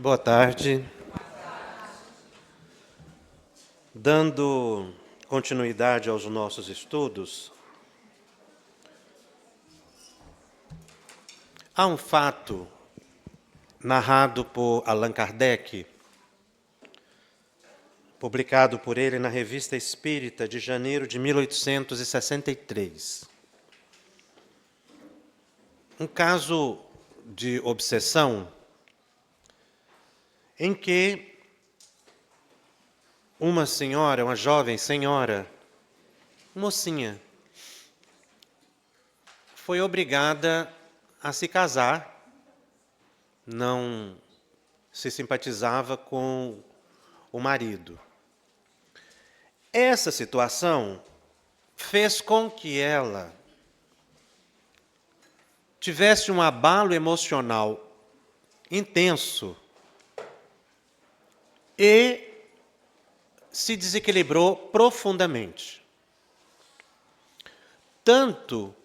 Boa tarde. Dando continuidade aos nossos estudos, há um fato narrado por Allan Kardec, publicado por ele na Revista Espírita de janeiro de 1863. Um caso de obsessão em que uma senhora, uma jovem senhora, mocinha, foi obrigada a se casar, não se simpatizava com o marido. Essa situação fez com que ela tivesse um abalo emocional intenso e se desequilibrou profundamente. Tanto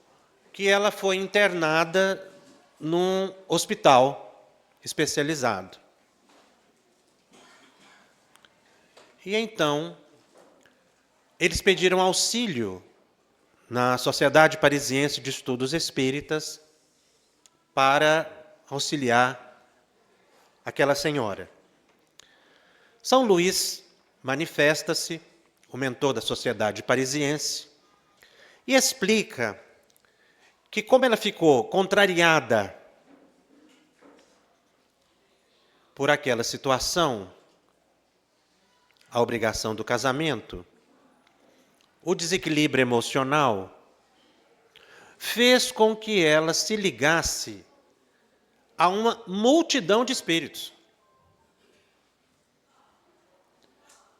que ela foi internada num hospital especializado. E então, eles pediram auxílio na Sociedade Parisiense de Estudos Espíritas para auxiliar aquela senhora. São Luís manifesta-se, o mentor da Sociedade Parisiense, e explica que, como ela ficou contrariada por aquela situação, a obrigação do casamento, o desequilíbrio emocional, fez com que ela se ligasse a uma multidão de espíritos.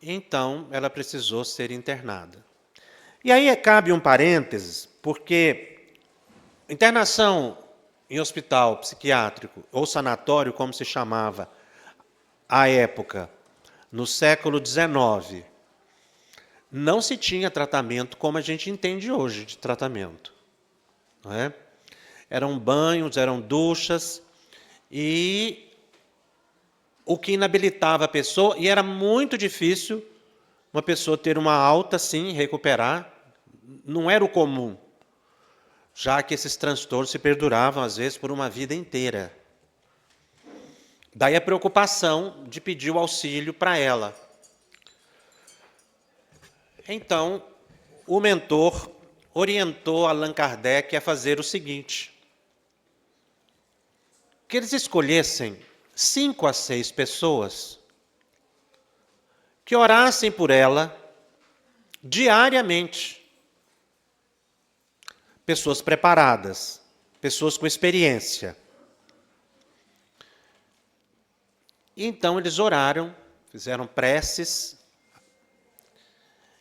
Então, ela precisou ser internada. E aí cabe um parênteses, porque internação em hospital psiquiátrico ou sanatório, como se chamava à época, no século XIX, não se tinha tratamento como a gente entende hoje de tratamento. Não é? Eram banhos, eram duchas, e o que inabilitava a pessoa, e era muito difícil uma pessoa ter uma alta assim, recuperar, não era o comum, já que esses transtornos se perduravam, às vezes, por uma vida inteira. Daí a preocupação de pedir o auxílio para ela. Então, o mentor orientou Allan Kardec a fazer o seguinte: que eles escolhessem 5 a 6 pessoas que orassem por ela diariamente. Pessoas preparadas, pessoas com experiência. E então eles oraram, fizeram preces,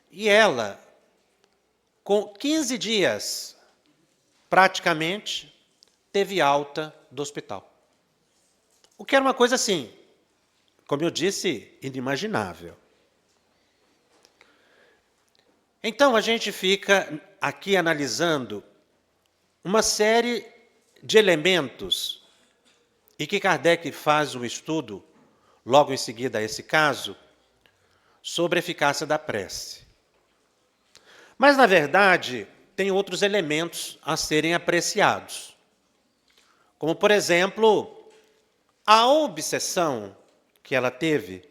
e ela, com 15 dias, praticamente, teve alta do hospital. O que era uma coisa assim, como eu disse, inimaginável. Então a gente fica aqui analisando uma série de elementos, e que Kardec faz um estudo, logo em seguida a esse caso, sobre a eficácia da prece. Mas, na verdade, tem outros elementos a serem apreciados. Como, por exemplo, a obsessão que ela teve.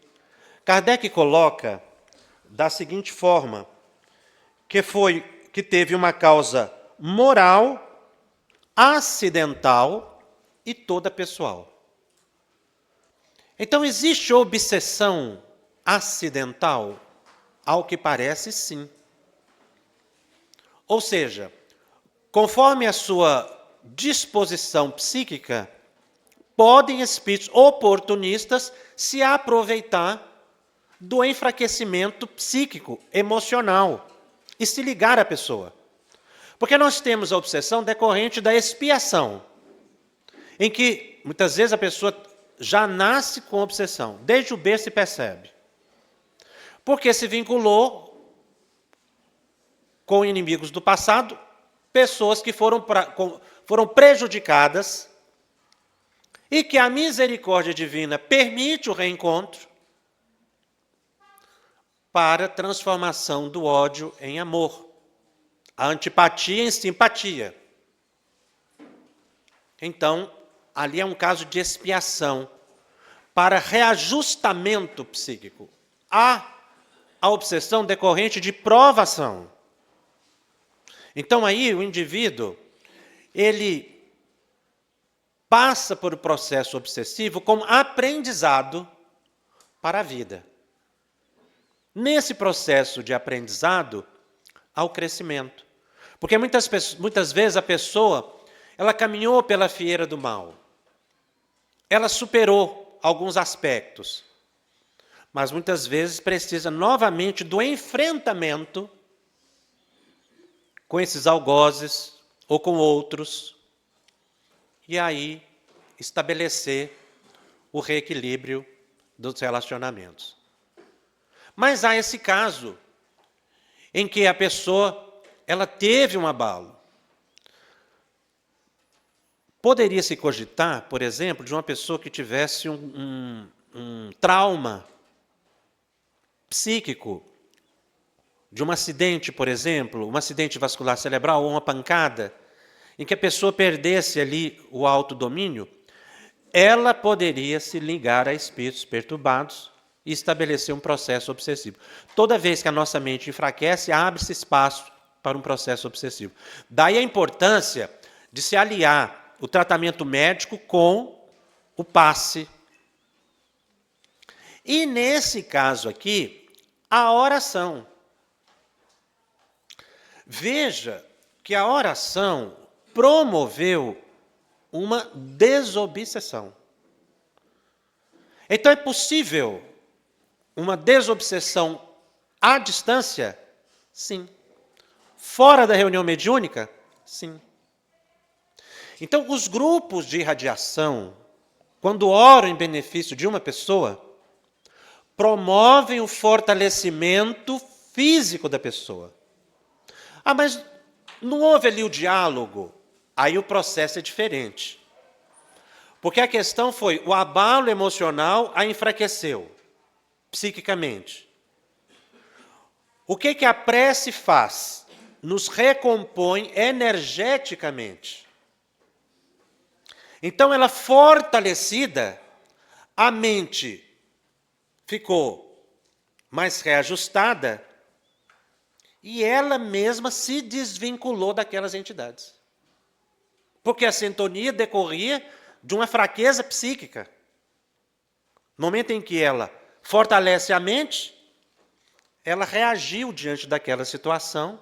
Kardec coloca da seguinte forma, que teve uma causa moral, acidental e toda pessoal. Então, existe obsessão acidental? Ao que parece, sim. Ou seja, conforme a sua disposição psíquica, podem espíritos oportunistas se aproveitar do enfraquecimento psíquico, emocional, e se ligar à pessoa. Porque nós temos a obsessão decorrente da expiação, em que muitas vezes a pessoa já nasce com obsessão, desde o berço se percebe. Porque se vinculou com inimigos do passado, pessoas que foram prejudicadas e que a misericórdia divina permite o reencontro para a transformação do ódio em amor, a antipatia em simpatia. Então, ali é um caso de expiação para reajustamento psíquico. Há a obsessão decorrente de provação. Então aí o indivíduo, ele passa por o processo obsessivo como aprendizado para a vida. Nesse processo de aprendizado, há o crescimento. Porque muitas vezes a pessoa, ela caminhou pela fieira do mal. Ela superou alguns aspectos. Mas muitas vezes precisa novamente do enfrentamento com esses algozes ou com outros. E aí estabelecer o reequilíbrio dos relacionamentos. Mas há esse caso em que a pessoa, ela teve um abalo. Poderia-se cogitar, por exemplo, de uma pessoa que tivesse um trauma psíquico, de um acidente, por exemplo, um acidente vascular cerebral ou uma pancada, em que a pessoa perdesse ali o autodomínio, ela poderia se ligar a espíritos perturbados e estabelecer um processo obsessivo. Toda vez que a nossa mente enfraquece, abre-se espaço para um processo obsessivo. Daí a importância de se aliar o tratamento médico com o passe. E nesse caso aqui, a oração. Veja que a oração promoveu uma desobsessão. Então é possível uma desobsessão à distância? Sim. Fora da reunião mediúnica? Sim. Então, os grupos de irradiação, quando oram em benefício de uma pessoa, promovem o fortalecimento físico da pessoa. Ah, mas não houve ali o diálogo? Aí o processo é diferente. Porque a questão foi, o abalo emocional a enfraqueceu, psiquicamente. O que a prece faz? Nos recompõe energeticamente. Então, ela fortalecida, a mente ficou mais reajustada e ela mesma se desvinculou daquelas entidades. Porque a sintonia decorria de uma fraqueza psíquica. No momento em que ela fortalece a mente, ela reagiu diante daquela situação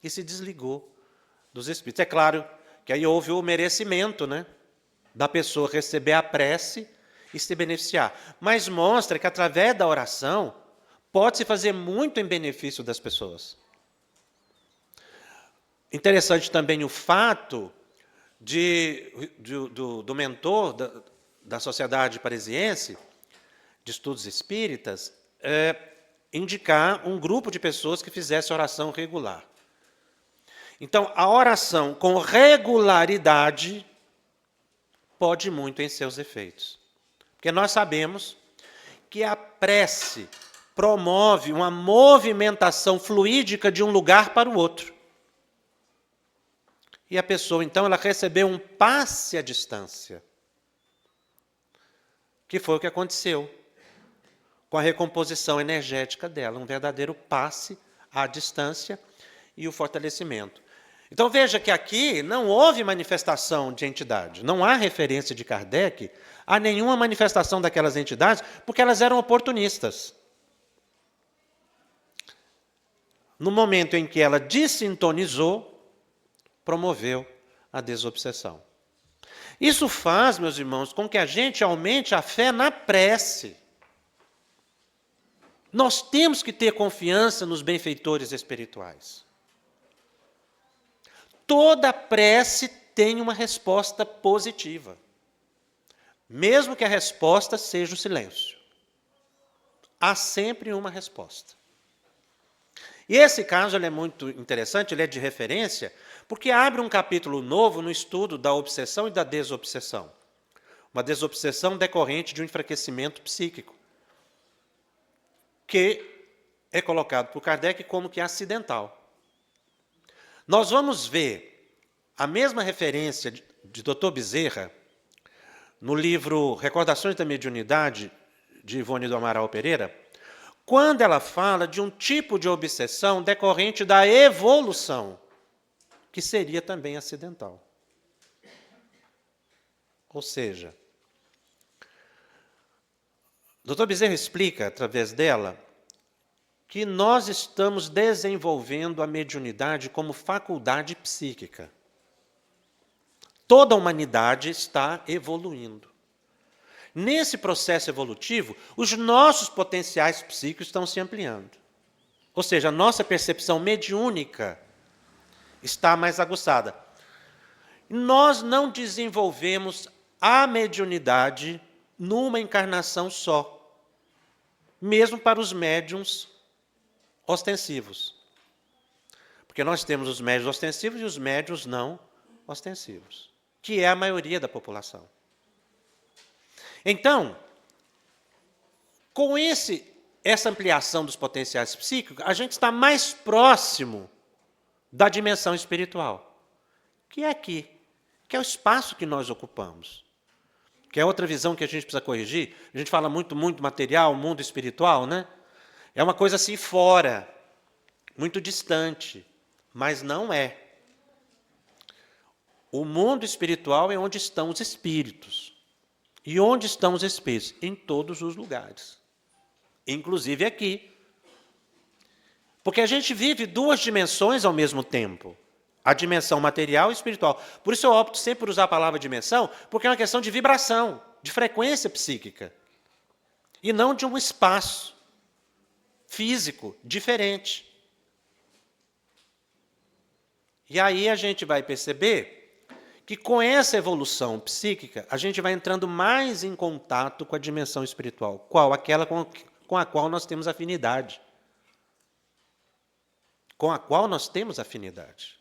e se desligou dos espíritos. É claro que aí houve o merecimento, né, da pessoa receber a prece e se beneficiar. Mas mostra que através da oração pode-se fazer muito em benefício das pessoas. Interessante também o fato do mentor da Sociedade Parisiense de Estudos Espíritas indicar um grupo de pessoas que fizesse oração regular. Então, a oração com regularidade pode muito em seus efeitos. Porque nós sabemos que a prece promove uma movimentação fluídica de um lugar para o outro. E a pessoa, então, ela recebeu um passe à distância. Que foi o que aconteceu com a recomposição energética dela, um verdadeiro passe à distância e o fortalecimento. Então veja que aqui não houve manifestação de entidade, não há referência de Kardec a nenhuma manifestação daquelas entidades, porque elas eram oportunistas. No momento em que ela desintonizou, promoveu a desobsessão. Isso faz, meus irmãos, com que a gente aumente a fé na prece. Nós temos que ter confiança nos benfeitores espirituais. Toda prece tem uma resposta positiva, mesmo que a resposta seja o silêncio. Há sempre uma resposta. E esse caso ele é muito interessante, ele é de referência, porque abre um capítulo novo no estudo da obsessão e da desobsessão. uma desobsessão decorrente de um enfraquecimento psíquico, que é colocado por Kardec como que acidental. Nós vamos ver a mesma referência de Dr. Bezerra no livro Recordações da Mediunidade, de Ivone do Amaral Pereira, quando ela fala de um tipo de obsessão decorrente da evolução, que seria também acidental. Ou seja, Dr. Bezerra explica, através dela, que nós estamos desenvolvendo a mediunidade como faculdade psíquica. Toda a humanidade está evoluindo. Nesse processo evolutivo, os nossos potenciais psíquicos estão se ampliando. Ou seja, a nossa percepção mediúnica está mais aguçada. Nós não desenvolvemos a mediunidade numa encarnação só, mesmo para os médiuns ostensivos. Porque nós temos os médiuns ostensivos e os médiuns não ostensivos, que é a maioria da população. Então, com essa ampliação dos potenciais psíquicos, a gente está mais próximo da dimensão espiritual, que é aqui, que é o espaço que nós ocupamos. Que é outra visão que a gente precisa corrigir. A gente fala muito material, mundo espiritual, né? É uma coisa assim fora, muito distante, mas não é. O mundo espiritual é onde estão os espíritos. E onde estão os espíritos? Em todos os lugares. Inclusive aqui. Porque a gente vive duas dimensões ao mesmo tempo. A dimensão material e espiritual. Por isso eu opto sempre por usar a palavra dimensão, porque é uma questão de vibração, de frequência psíquica. E não de um espaço físico diferente. E aí a gente vai perceber que com essa evolução psíquica, a gente vai entrando mais em contato com a dimensão espiritual. Qual? Aquela com a qual nós temos afinidade. Com a qual nós temos afinidade.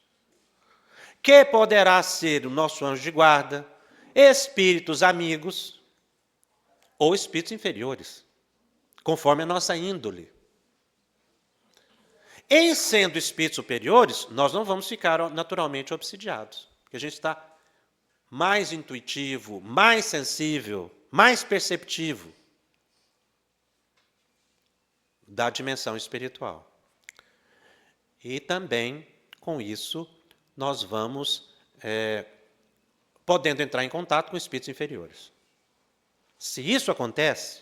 Que poderá ser o nosso anjo de guarda, espíritos amigos ou espíritos inferiores, conforme a nossa índole. Em sendo espíritos superiores, nós não vamos ficar naturalmente obsidiados, porque a gente está mais intuitivo, mais sensível, mais perceptivo da dimensão espiritual. E também, com isso, nós vamos podendo entrar em contato com espíritos inferiores. Se isso acontece,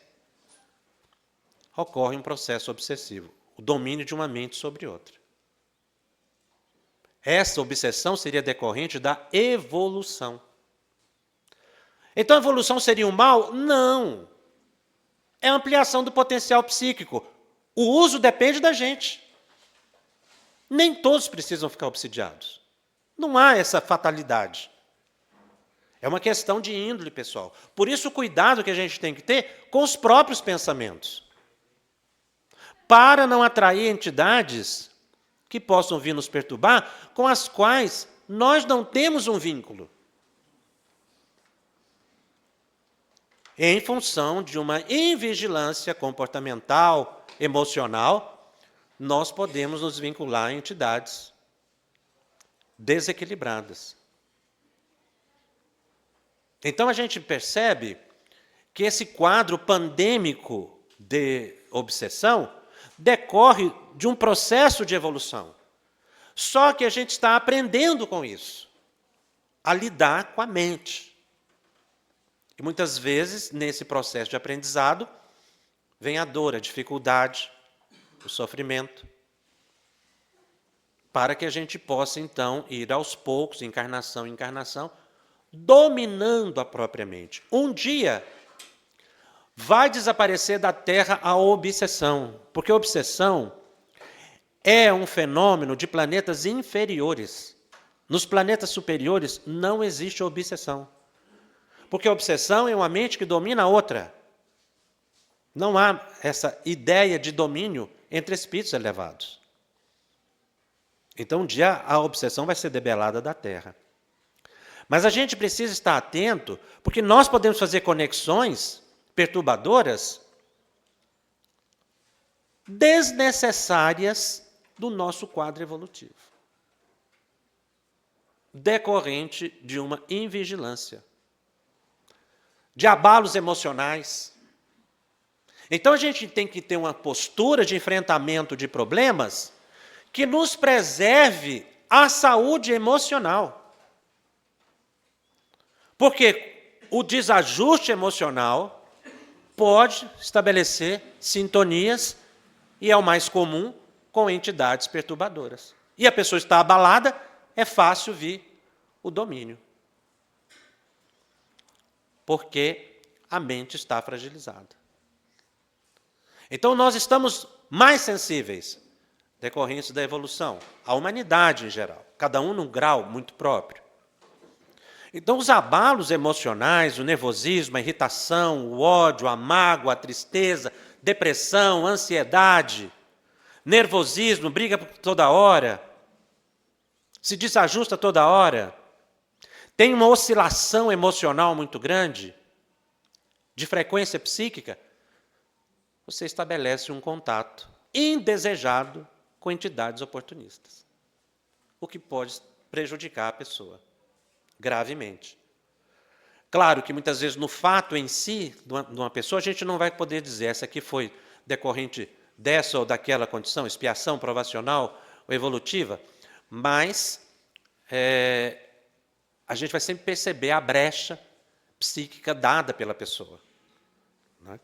ocorre um processo obsessivo, o domínio de uma mente sobre outra. Essa obsessão seria decorrente da evolução. Então a evolução seria um mal? Não. É a ampliação do potencial psíquico. O uso depende da gente. Nem todos precisam ficar obsidiados. Não há essa fatalidade. É uma questão de índole, pessoal. Por isso o cuidado que a gente tem que ter com os próprios pensamentos. Para não atrair entidades que possam vir nos perturbar, com as quais nós não temos um vínculo. Em função de uma invigilância comportamental, emocional, nós podemos nos vincular a entidades desequilibradas. Então a gente percebe que esse quadro pandêmico de obsessão decorre de um processo de evolução. Só que a gente está aprendendo com isso, a lidar com a mente. E muitas vezes, nesse processo de aprendizado, vem a dor, a dificuldade, o sofrimento, para que a gente possa, então, ir aos poucos, encarnação em encarnação, dominando a própria mente. Um dia vai desaparecer da Terra a obsessão, porque a obsessão é um fenômeno de planetas inferiores. Nos planetas superiores não existe obsessão, porque a obsessão é uma mente que domina a outra. Não há essa ideia de domínio entre espíritos elevados. Então, um dia a obsessão vai ser debelada da Terra. Mas a gente precisa estar atento, porque nós podemos fazer conexões perturbadoras desnecessárias do nosso quadro evolutivo, decorrente de uma invigilância, de abalos emocionais. Então a gente tem que ter uma postura de enfrentamento de problemas que nos preserve a saúde emocional. Porque o desajuste emocional pode estabelecer sintonias, e é o mais comum, com entidades perturbadoras. E a pessoa está abalada, é fácil vir o domínio. Porque a mente está fragilizada. Então nós estamos mais sensíveis, decorrência da evolução, a humanidade em geral, cada um num grau muito próprio. Então os abalos emocionais, o nervosismo, a irritação, o ódio, a mágoa, a tristeza, depressão, ansiedade, nervosismo, briga toda hora, se desajusta toda hora, tem uma oscilação emocional muito grande, de frequência psíquica, você estabelece um contato indesejado com entidades oportunistas, o que pode prejudicar a pessoa gravemente. Claro que muitas vezes no fato em si de uma pessoa a gente não vai poder dizer essa aqui foi decorrente dessa ou daquela condição, expiação provacional ou evolutiva, mas a gente vai sempre perceber a brecha psíquica dada pela pessoa. Né?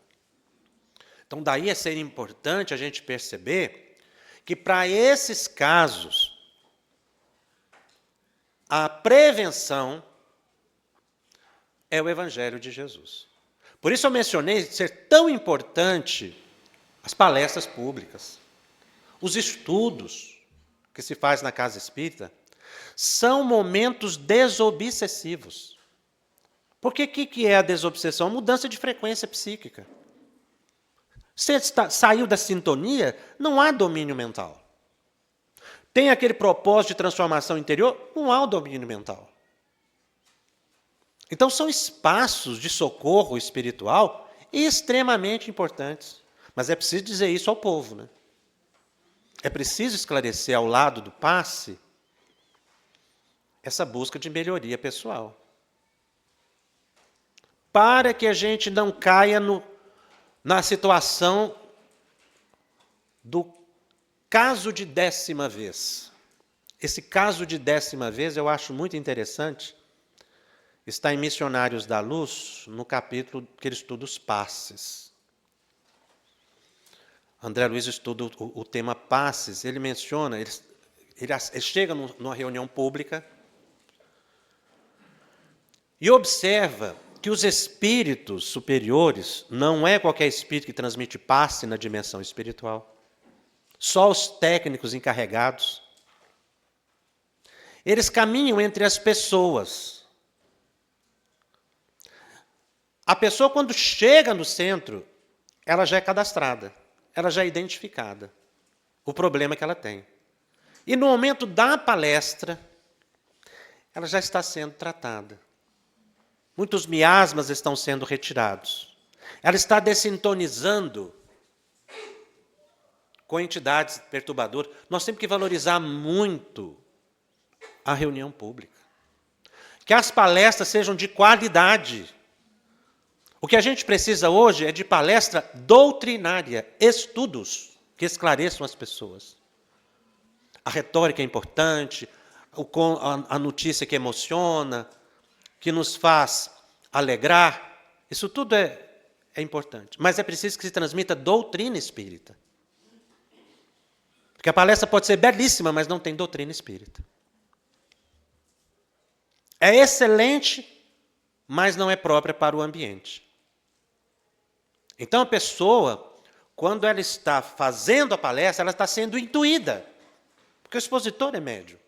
Então, daí é ser importante a gente perceber que, para esses casos, a prevenção é o Evangelho de Jesus. Por isso eu mencionei ser tão importante as palestras públicas, os estudos que se faz na casa espírita, são momentos desobsessivos. Porque o que é a desobsessão? A mudança de frequência psíquica. Você saiu da sintonia, não há domínio mental. Tem aquele propósito de transformação interior, não há o domínio mental. Então são espaços de socorro espiritual extremamente importantes. Mas é preciso dizer isso ao povo, né? É preciso esclarecer ao lado do passe essa busca de melhoria pessoal. Para que a gente não caia na situação do caso de 10ª vez. Esse caso de 10ª vez eu acho muito interessante. Está em Missionários da Luz, no capítulo que ele estuda os passes. André Luiz estuda o tema passes, ele menciona, ele chega numa reunião pública e observa que os espíritos superiores, não é qualquer espírito que transmite passe na dimensão espiritual, só os técnicos encarregados, eles caminham entre as pessoas. A pessoa, quando chega no centro, ela já é cadastrada, ela já é identificada, o problema que ela tem. E no momento da palestra, ela já está sendo tratada. Muitos miasmas estão sendo retirados. Ela está dessintonizando com entidades perturbadoras. Nós temos que valorizar muito a reunião pública. Que as palestras sejam de qualidade. O que a gente precisa hoje é de palestra doutrinária, estudos que esclareçam as pessoas. A retórica é importante, a notícia que emociona, que nos faz alegrar, isso tudo é importante. Mas é preciso que se transmita doutrina espírita. Porque a palestra pode ser belíssima, mas não tem doutrina espírita. É excelente, mas não é própria para o ambiente. Então a pessoa, quando ela está fazendo a palestra, ela está sendo intuída, porque o expositor é médium,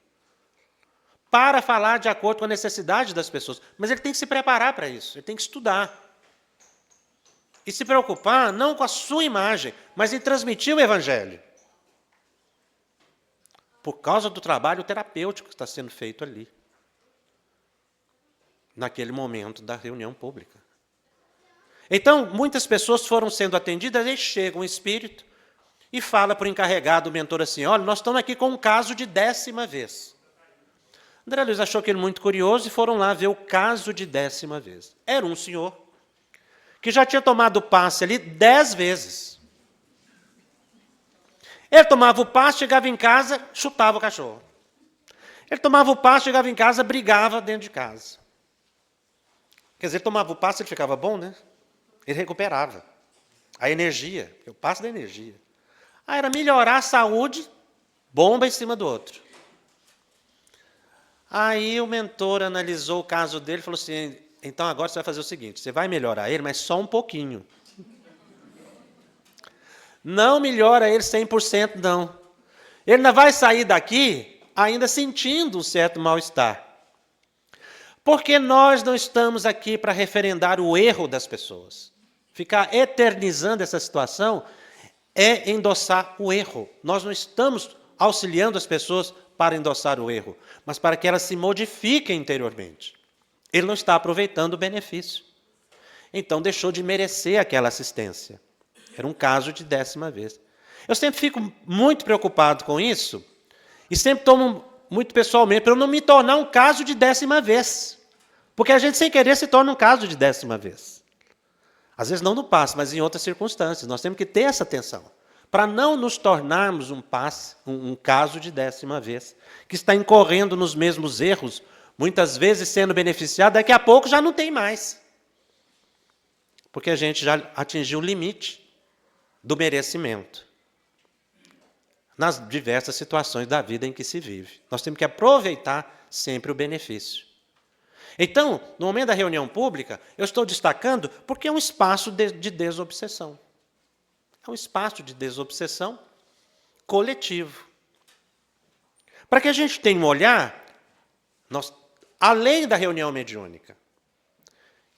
para falar de acordo com a necessidade das pessoas. Mas ele tem que se preparar para isso, ele tem que estudar. E se preocupar não com a sua imagem, mas em transmitir o Evangelho. Por causa do trabalho terapêutico que está sendo feito ali. naquele momento da reunião pública. Então, muitas pessoas foram sendo atendidas, aí chega um espírito e fala para o encarregado, o mentor, assim, olha, nós estamos aqui com um caso de 10ª vez. André Luiz achou aquilo muito curioso e foram lá ver o caso de 10ª vez. Era um senhor que já tinha tomado o passe ali 10 vezes. Ele tomava o passe, chegava em casa, chutava o cachorro. Ele tomava o passe, chegava em casa, brigava dentro de casa. Quer dizer, ele tomava o passe, ele ficava bom, né? Ele recuperava a energia, o passe da energia. Ah, era melhorar a saúde, bomba em cima do outro. Aí o mentor analisou o caso dele e falou assim, então agora você vai fazer o seguinte, você vai melhorar ele, mas só um pouquinho. Não melhora ele 100%, não. Ele ainda vai sair daqui ainda sentindo um certo mal-estar. Porque nós não estamos aqui para referendar o erro das pessoas. Ficar eternizando essa situação é endossar o erro. Nós não estamos auxiliando as pessoas para endossar o erro, mas para que elas se modifiquem interiormente. Ele não está aproveitando o benefício. Então deixou de merecer aquela assistência. Era um caso de 10ª vez. Eu sempre fico muito preocupado com isso e sempre tomo muito pessoalmente para eu não me tornar um caso de 10ª vez. Porque a gente, sem querer, se torna um caso de 10ª vez. Às vezes não no passe, mas em outras circunstâncias. Nós temos que ter essa atenção para não nos tornarmos um caso de 10ª vez, que está incorrendo nos mesmos erros, muitas vezes sendo beneficiado, daqui a pouco já não tem mais. Porque a gente já atingiu o limite do merecimento nas diversas situações da vida em que se vive. Nós temos que aproveitar sempre o benefício. Então, no momento da reunião pública, eu estou destacando porque é um espaço de desobsessão. É um espaço de desobsessão coletivo. Para que a gente tenha um olhar, além da reunião mediúnica,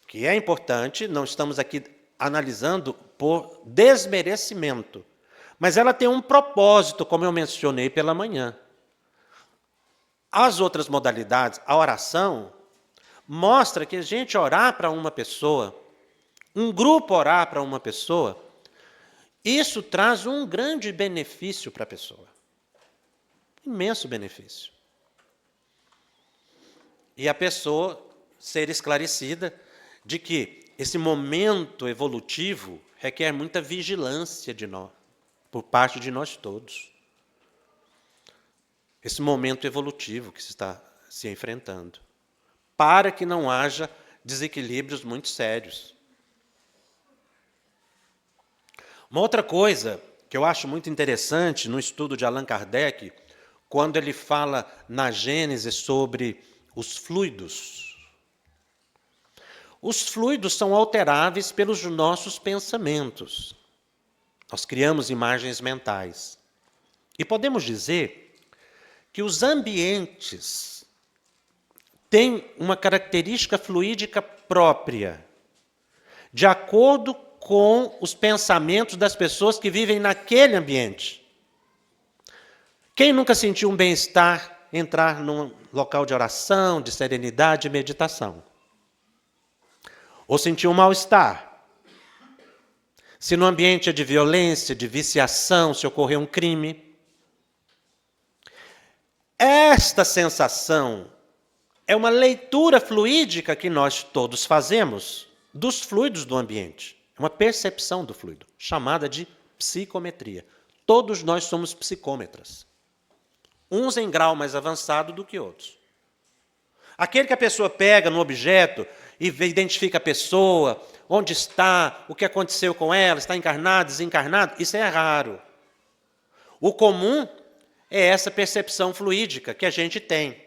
que é importante, não estamos aqui analisando por desmerecimento, mas ela tem um propósito, como eu mencionei pela manhã. As outras modalidades, a oração, mostra que a gente orar para uma pessoa, um grupo orar para uma pessoa, isso traz um grande benefício para a pessoa. Imenso benefício. E a pessoa ser esclarecida de que esse momento evolutivo requer muita vigilância de nós, por parte de nós todos. Esse momento evolutivo que se está se enfrentando, para que não haja desequilíbrios muito sérios. Uma outra coisa que eu acho muito interessante no estudo de Allan Kardec, quando ele fala na Gênese sobre os fluidos. Os fluidos são alteráveis pelos nossos pensamentos. Nós criamos imagens mentais. E podemos dizer que os ambientes têm uma característica fluídica própria, de acordo com os pensamentos das pessoas que vivem naquele ambiente. Quem nunca sentiu um bem-estar entrar num local de oração, de serenidade e meditação? Ou sentiu um mal-estar? Se no ambiente é de violência, de viciação, se ocorreu um crime. Esta sensação é uma leitura fluídica que nós todos fazemos dos fluidos do ambiente. É uma percepção do fluido, chamada de psicometria. Todos nós somos psicômetras. Uns em grau mais avançado do que outros. Aquele que a pessoa pega no objeto e identifica a pessoa, onde está, o que aconteceu com ela, está encarnado, desencarnado, isso é raro. O comum é essa percepção fluídica que a gente tem.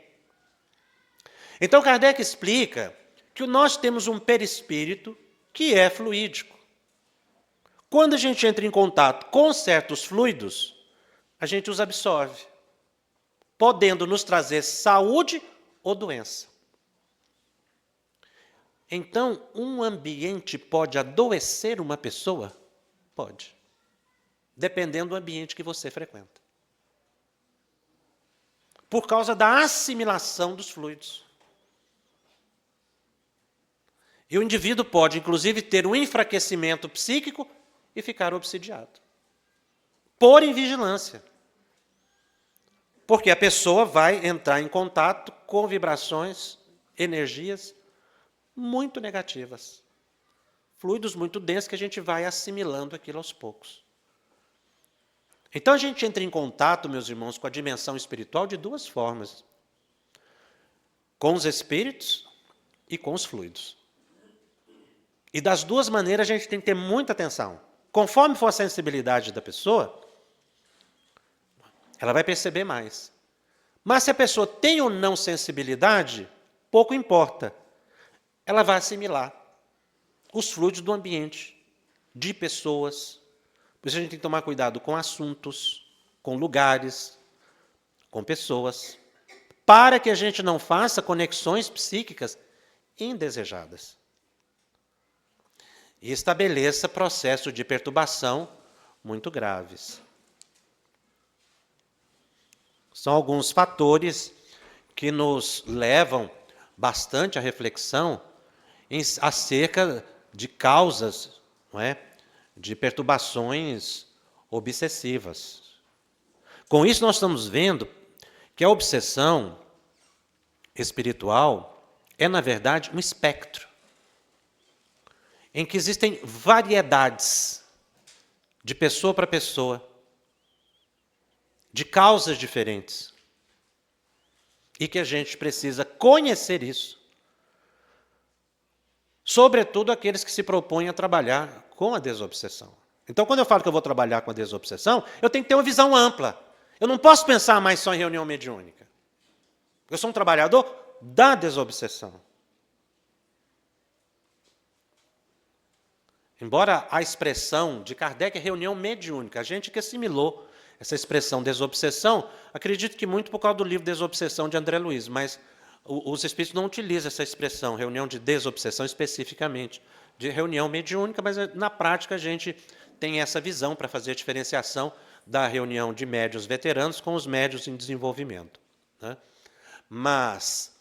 Então Kardec explica que nós temos um perispírito que é fluídico. Quando a gente entra em contato com certos fluidos, a gente os absorve, podendo nos trazer saúde ou doença. Então, um ambiente pode adoecer uma pessoa? Pode. Dependendo do ambiente que você frequenta. Por causa da assimilação dos fluidos. E o indivíduo pode, inclusive, ter um enfraquecimento psíquico e ficar obsidiado. Por invigilância. Porque a pessoa vai entrar em contato com vibrações, energias muito negativas. Fluidos muito densos que a gente vai assimilando aquilo aos poucos. Então a gente entra em contato, meus irmãos, com a dimensão espiritual de duas formas. Com os espíritos e com os fluidos. E das duas maneiras a gente tem que ter muita atenção. Conforme for a sensibilidade da pessoa, ela vai perceber mais. Mas se a pessoa tem ou não sensibilidade, pouco importa. Ela vai assimilar os fluidos do ambiente, de pessoas. Por isso a gente tem que tomar cuidado com assuntos, com lugares, com pessoas, para que a gente não faça conexões psíquicas indesejadas. E estabeleça processos de perturbação muito graves. São alguns fatores que nos levam bastante à reflexão acerca de causas, não é, de perturbações obsessivas. Com isso, nós estamos vendo que a obsessão espiritual é, na verdade, um espectro, em que existem variedades de pessoa para pessoa, de causas diferentes, e que a gente precisa conhecer isso, sobretudo aqueles que se propõem a trabalhar com a desobsessão. Então, quando eu falo que eu vou trabalhar com a desobsessão, eu tenho que ter uma visão ampla. Eu não posso pensar mais só em reunião mediúnica. Eu sou um trabalhador da desobsessão. Embora a expressão de Kardec é reunião mediúnica, a gente que assimilou essa expressão desobsessão, acredito que muito por causa do livro Desobsessão de André Luiz, mas os espíritos não utilizam essa expressão, reunião de desobsessão especificamente, de reunião mediúnica, mas na prática a gente tem essa visão para fazer a diferenciação da reunião de médiuns veteranos com os médiuns em desenvolvimento, né? Mas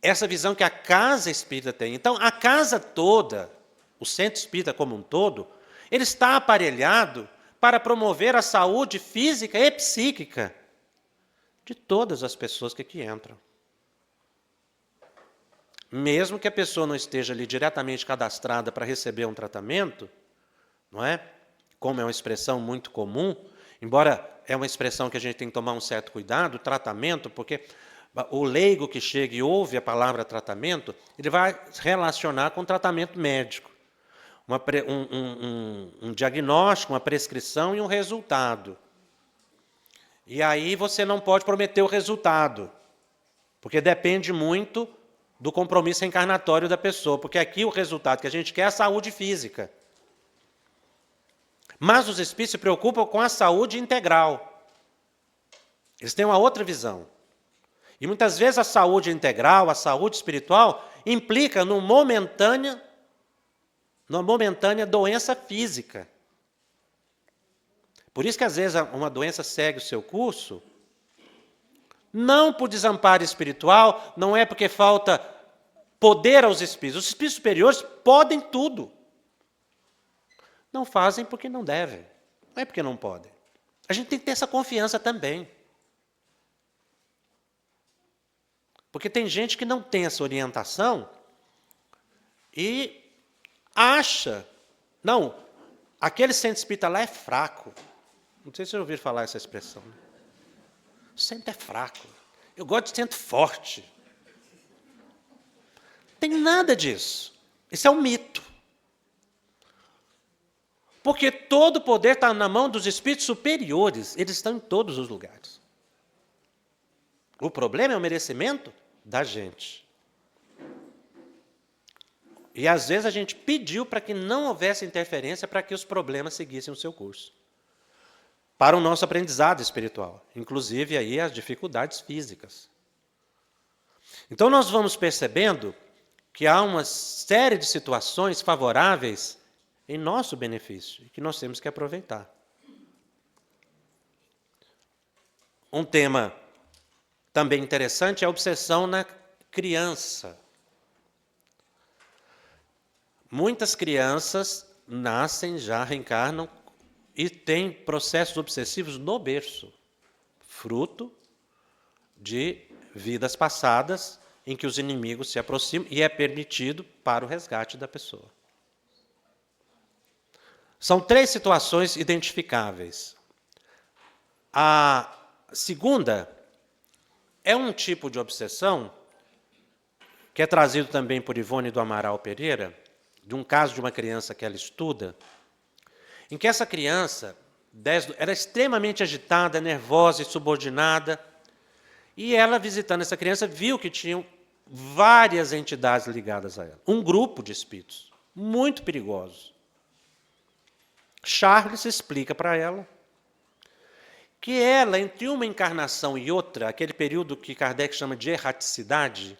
essa visão que a casa espírita tem. Então, a casa toda, o centro espírita como um todo, ele está aparelhado para promover a saúde física e psíquica de todas as pessoas que aqui entram. Mesmo que a pessoa não esteja ali diretamente cadastrada para receber um tratamento, não é? Como é uma expressão muito comum, embora é uma expressão que a gente tem que tomar um certo cuidado, tratamento, porque o leigo que chega e ouve a palavra tratamento, ele vai relacionar com tratamento médico. Um diagnóstico, uma prescrição e um resultado. E aí você não pode prometer o resultado, porque depende muito do compromisso reencarnatório da pessoa, porque aqui o resultado que a gente quer é a saúde física. Mas os espíritos se preocupam com a saúde integral. Eles têm uma outra visão. E muitas vezes a saúde integral, a saúde espiritual, implica numa momentânea doença física. Por isso que às vezes uma doença segue o seu curso, não por desamparo espiritual, não é porque falta poder aos espíritos. Os espíritos superiores podem tudo. Não fazem porque não devem, não é porque não podem. A gente tem que ter essa confiança também. Porque tem gente que não tem essa orientação e acha, não, aquele centro espírita lá é fraco. Não sei se vocês ouviram falar essa expressão. O centro é fraco. Eu gosto de centro forte. Tem nada disso. Isso é um mito. Porque todo o poder está na mão dos espíritos superiores. Eles estão em todos os lugares. O problema é o merecimento da gente. E às vezes a gente pediu para que não houvesse interferência para que os problemas seguissem o seu curso. Para o nosso aprendizado espiritual, inclusive aí as dificuldades físicas. Então nós vamos percebendo que há uma série de situações favoráveis em nosso benefício e que nós temos que aproveitar. Um tema também interessante é a obsessão na criança. muitas crianças nascem, já reencarnam e têm processos obsessivos no berço, fruto de vidas passadas em que os inimigos se aproximam e é permitido para o resgate da pessoa. São 3 situações identificáveis. A segunda é um tipo de obsessão que é trazido também por Ivone do Amaral Pereira, de um caso de uma criança que ela estuda, em que essa criança era extremamente agitada, nervosa e subordinada, e ela, visitando essa criança, viu que tinham várias entidades ligadas a ela. Um grupo de espíritos, muito perigosos. Charles explica para ela que ela, entre uma encarnação e outra, aquele período que Kardec chama de erraticidade,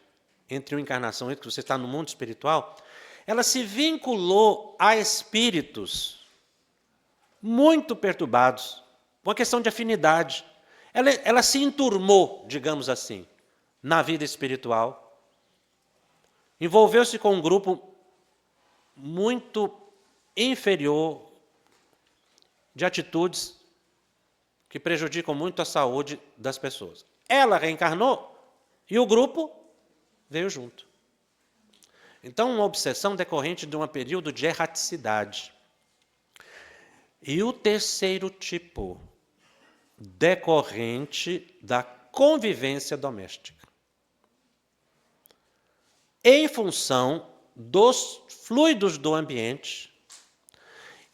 entre uma encarnação e outra, que você está no mundo espiritual, ela se vinculou a espíritos muito perturbados, uma questão de afinidade. Ela se enturmou, digamos assim, na vida espiritual, envolveu-se com um grupo muito inferior de atitudes que prejudicam muito a saúde das pessoas. Ela reencarnou e o grupo veio junto. Então, uma obsessão decorrente de um período de erraticidade. E o terceiro tipo, decorrente da convivência doméstica. Em função dos fluidos do ambiente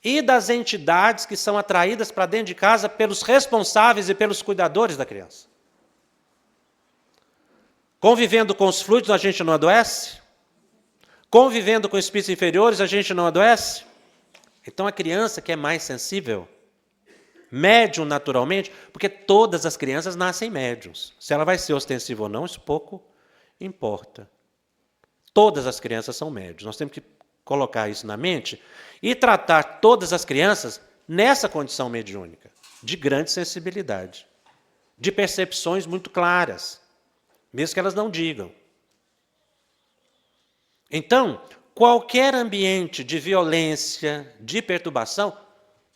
e das entidades que são atraídas para dentro de casa pelos responsáveis e pelos cuidadores da criança. Convivendo com os fluidos, a gente não adoece? Convivendo com espíritos inferiores, a gente não adoece? Então, a criança que é mais sensível, médium naturalmente, porque todas as crianças nascem médiums. Se ela vai ser ostensiva ou não, isso pouco importa. Todas as crianças são médiums. Nós temos que colocar isso na mente e tratar todas as crianças nessa condição mediúnica, de grande sensibilidade, de percepções muito claras, mesmo que elas não digam. Então, qualquer ambiente de violência, de perturbação,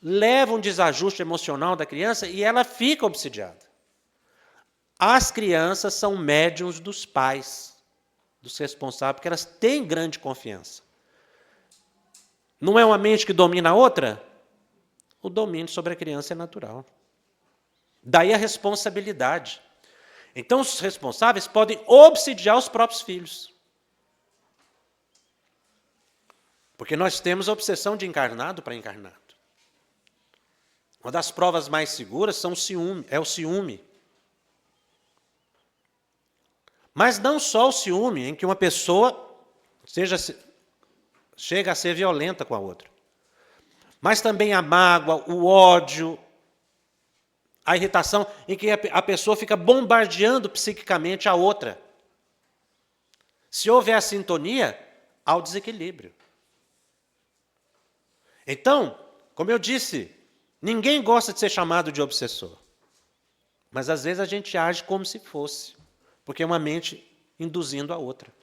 leva um desajuste emocional da criança e ela fica obsidiada. As crianças são médiuns dos pais, dos responsáveis, porque elas têm grande confiança. Não é uma mente que domina a outra? O domínio sobre a criança é natural. Daí a responsabilidade. Então, os responsáveis podem obsidiar os próprios filhos. Porque nós temos a obsessão de encarnado para encarnado. Uma das provas mais seguras é o ciúme. Mas não só o ciúme, em que uma pessoa chega a ser violenta com a outra. Mas também a mágoa, o ódio, a irritação, em que a pessoa fica bombardeando psiquicamente a outra. Se houver a sintonia, há o desequilíbrio. Então, como eu disse, ninguém gosta de ser chamado de obsessor. Mas às vezes a gente age como se fosse, porque é uma mente induzindo a outra.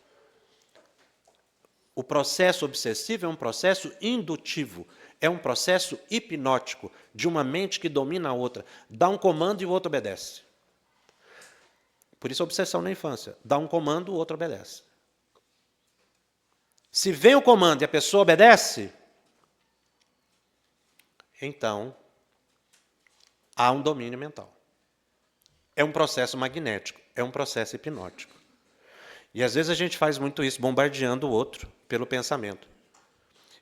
O processo obsessivo é um processo indutivo, é um processo hipnótico, de uma mente que domina a outra, dá um comando e o outro obedece. Por isso a obsessão na infância, dá um comando, o outro obedece. Se vem o comando e a pessoa obedece, então há um domínio mental. É um processo magnético, é um processo hipnótico. E às vezes a gente faz muito isso, bombardeando o outro pelo pensamento.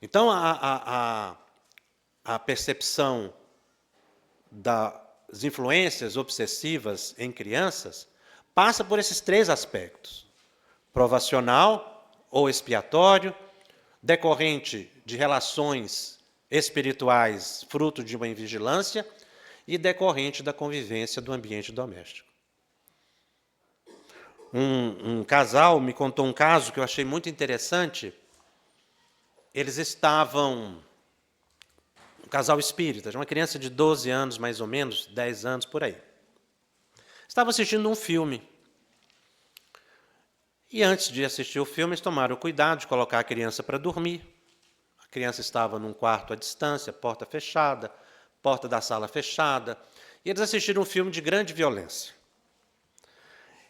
Então a percepção das influências obsessivas em crianças passa por esses 3 aspectos: provacional ou expiatório, decorrente de relações espirituais, fruto de uma invigilância, e decorrente da convivência do ambiente doméstico. Um casal me contou um caso que eu achei muito interessante. Eles estavam, um casal espírita, uma criança de 12 anos, mais ou menos, 10 anos, por aí. Estavam assistindo um filme. E antes de assistir o filme, eles tomaram o cuidado de colocar a criança para dormir. criança estava num quarto à distância, porta fechada, porta da sala fechada, e eles assistiram um filme de grande violência.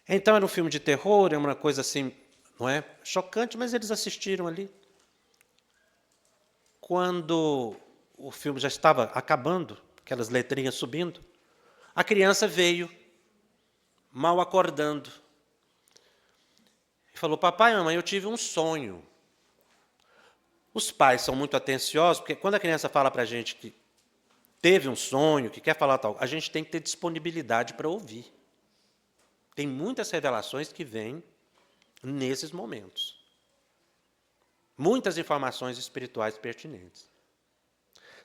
Então era um filme de terror, é uma coisa assim, não é? Chocante, mas eles assistiram ali. Quando o filme já estava acabando, aquelas letrinhas subindo, a criança veio, mal acordando, e falou: papai, mamãe, eu tive um sonho. Os pais são muito atenciosos, porque quando a criança fala para a gente que teve um sonho, que quer falar tal, a gente tem que ter disponibilidade para ouvir. Tem muitas revelações que vêm nesses momentos. Muitas informações espirituais pertinentes.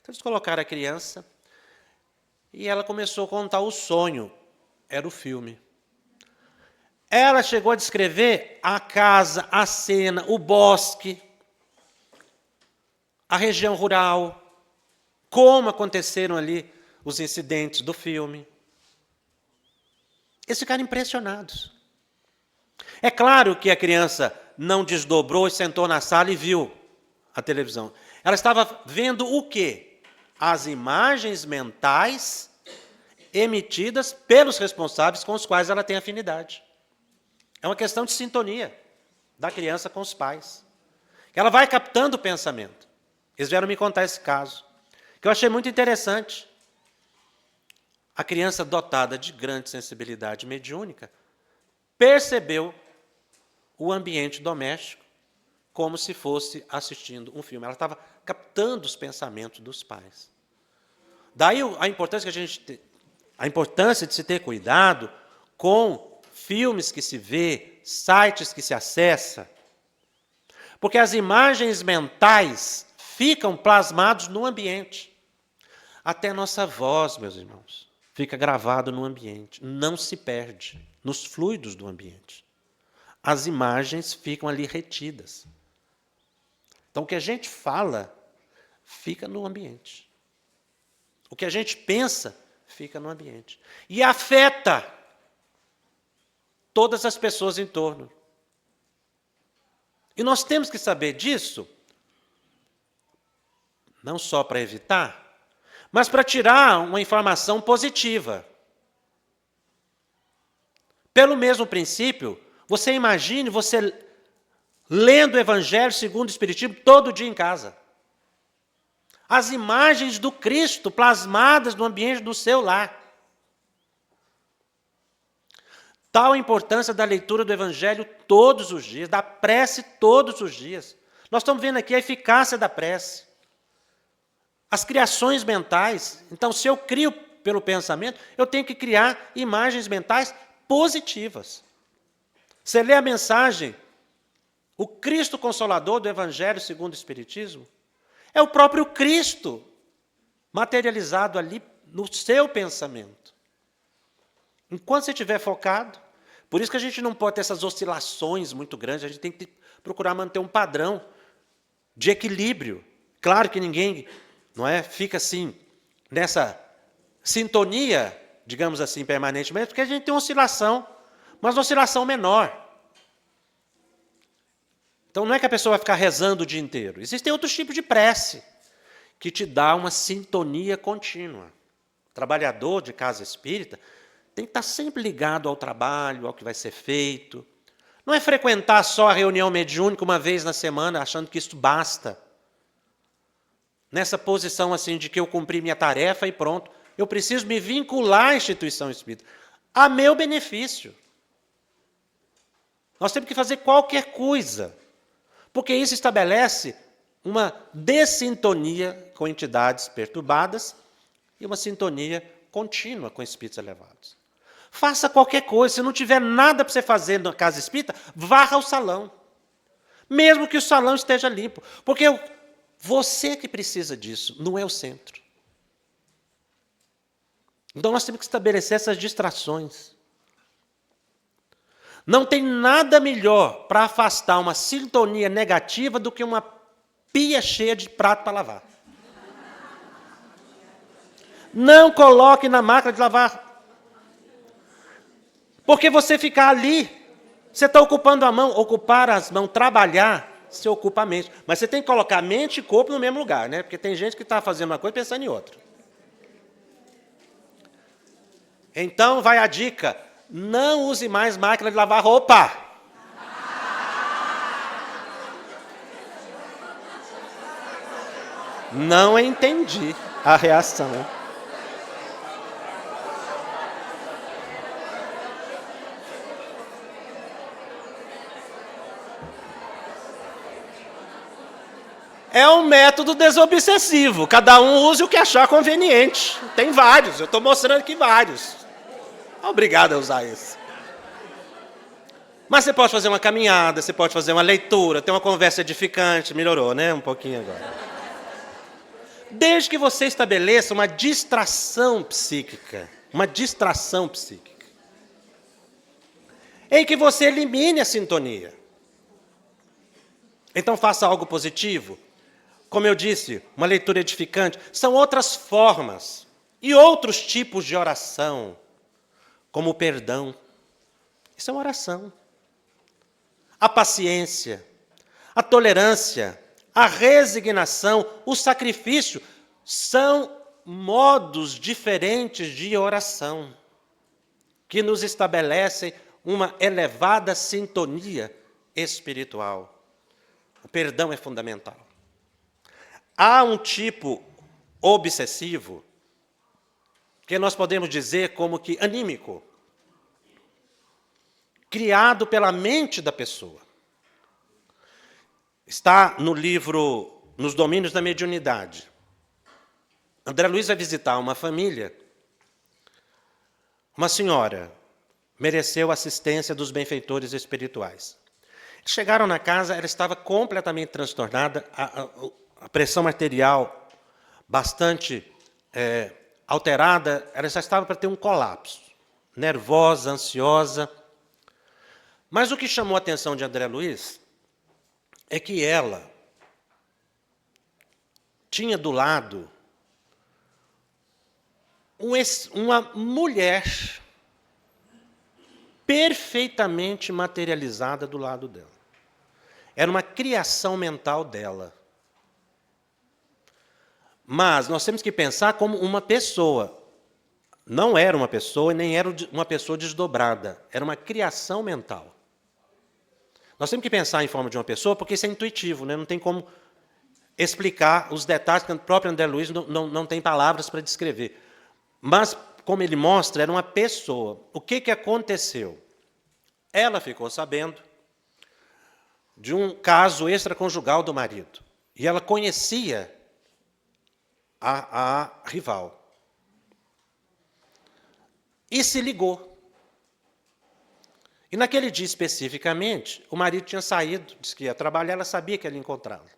Então, eles colocaram a criança e ela começou a contar o sonho. Era o filme. Ela chegou a descrever a casa, a cena, o bosque, a região rural, como aconteceram ali os incidentes do filme. Eles ficaram impressionados. É claro que a criança não desdobrou e sentou na sala e viu a televisão. Ela estava vendo o quê? As imagens mentais emitidas pelos responsáveis com os quais ela tem afinidade. É uma questão de sintonia da criança com os pais. Ela vai captando o pensamento. Eles vieram me contar esse caso, que eu achei muito interessante. A criança dotada de grande sensibilidade mediúnica percebeu o ambiente doméstico como se fosse assistindo um filme. Ela estava captando os pensamentos dos pais. Daí a importância de se ter cuidado com filmes que se vê, sites que se acessa, porque as imagens mentais ficam plasmados no ambiente. Até nossa voz, meus irmãos, fica gravado no ambiente, não se perde nos fluidos do ambiente. As imagens ficam ali retidas. Então, o que a gente fala fica no ambiente. O que a gente pensa fica no ambiente. E afeta todas as pessoas em torno. E nós temos que saber disso, não só para evitar, mas para tirar uma informação positiva. Pelo mesmo princípio, você imagine você lendo o Evangelho segundo o Espiritismo todo dia em casa. As imagens do Cristo plasmadas no ambiente do seu lar. Tal a importância da leitura do Evangelho todos os dias, da prece todos os dias. Nós estamos vendo aqui a eficácia da prece. As criações mentais. Então, se eu crio pelo pensamento, eu tenho que criar imagens mentais positivas. Você lê a mensagem, o Cristo Consolador do Evangelho segundo o Espiritismo, é o próprio Cristo materializado ali no seu pensamento. Enquanto você estiver focado, por isso que a gente não pode ter essas oscilações muito grandes, a gente tem que procurar manter um padrão de equilíbrio. Claro que ninguém, não é, fica assim, nessa sintonia, digamos assim, permanentemente, porque a gente tem uma oscilação, mas uma oscilação menor. Então não é que a pessoa vai ficar rezando o dia inteiro. Existem outros tipos de prece que te dá uma sintonia contínua. O trabalhador de casa espírita tem que estar sempre ligado ao trabalho, ao que vai ser feito. Não é frequentar só a reunião mediúnica uma vez na semana, achando que isso basta. Nessa posição assim de que eu cumpri minha tarefa e pronto. Eu preciso me vincular à instituição espírita, a meu benefício. Nós temos que fazer qualquer coisa, porque isso estabelece uma dessintonia com entidades perturbadas e uma sintonia contínua com espíritos elevados. Faça qualquer coisa. Se não tiver nada para você fazer na casa espírita, varra o salão. Mesmo que o salão esteja limpo. Porque você que precisa disso, não é o centro. Então nós temos que estabelecer essas distrações. Não tem nada melhor para afastar uma sintonia negativa do que uma pia cheia de prato para lavar. Não coloque na máquina de lavar. Porque você ficar ali, você está ocupando a mão, ocupar as mãos, trabalhar, Você ocupa a mente. Mas você tem que colocar mente e corpo no mesmo lugar, né? Porque tem gente que está fazendo uma coisa pensando em outra. Então, vai a dica. Não use mais máquina de lavar roupa. Não entendi a reação. É um método desobsessivo. Cada um use o que achar conveniente. Tem vários, eu estou mostrando aqui vários. Obrigado a usar isso. Mas você pode fazer uma caminhada, você pode fazer uma leitura, ter uma conversa edificante. Melhorou, né? Um pouquinho agora. Desde que você estabeleça uma distração psíquica. Uma distração psíquica. Em que você elimine a sintonia. Então faça algo positivo. Como eu disse, uma leitura edificante. São outras formas e outros tipos de oração, como o perdão. Isso é uma oração. A paciência, a tolerância, a resignação, o sacrifício são modos diferentes de oração que nos estabelecem uma elevada sintonia espiritual. O perdão é fundamental. Há um tipo obsessivo, que nós podemos dizer como que anímico, criado pela mente da pessoa. Está no livro Nos Domínios da Mediunidade. André Luiz vai visitar uma família. Uma senhora mereceu assistência dos benfeitores espirituais. Chegaram na casa, ela estava completamente transtornada, a pressão arterial bastante alterada, ela já estava para ter um colapso, nervosa, ansiosa. Mas o que chamou a atenção de André Luiz é que ela tinha do lado uma mulher perfeitamente materializada do lado dela. Era uma criação mental dela. Mas nós temos que pensar como uma pessoa. Não era uma pessoa e nem era uma pessoa desdobrada. Era uma criação mental. Nós temos que pensar em forma de uma pessoa porque isso é intuitivo, né? Não tem como explicar os detalhes, que o próprio André Luiz não tem palavras para descrever. Mas, como ele mostra, era uma pessoa. O que aconteceu? Ela ficou sabendo de um caso extraconjugal do marido. E ela conhecia a rival. E se ligou. E naquele dia especificamente, o marido tinha saído, disse que ia trabalhar, ela sabia que ele ia encontrá-la.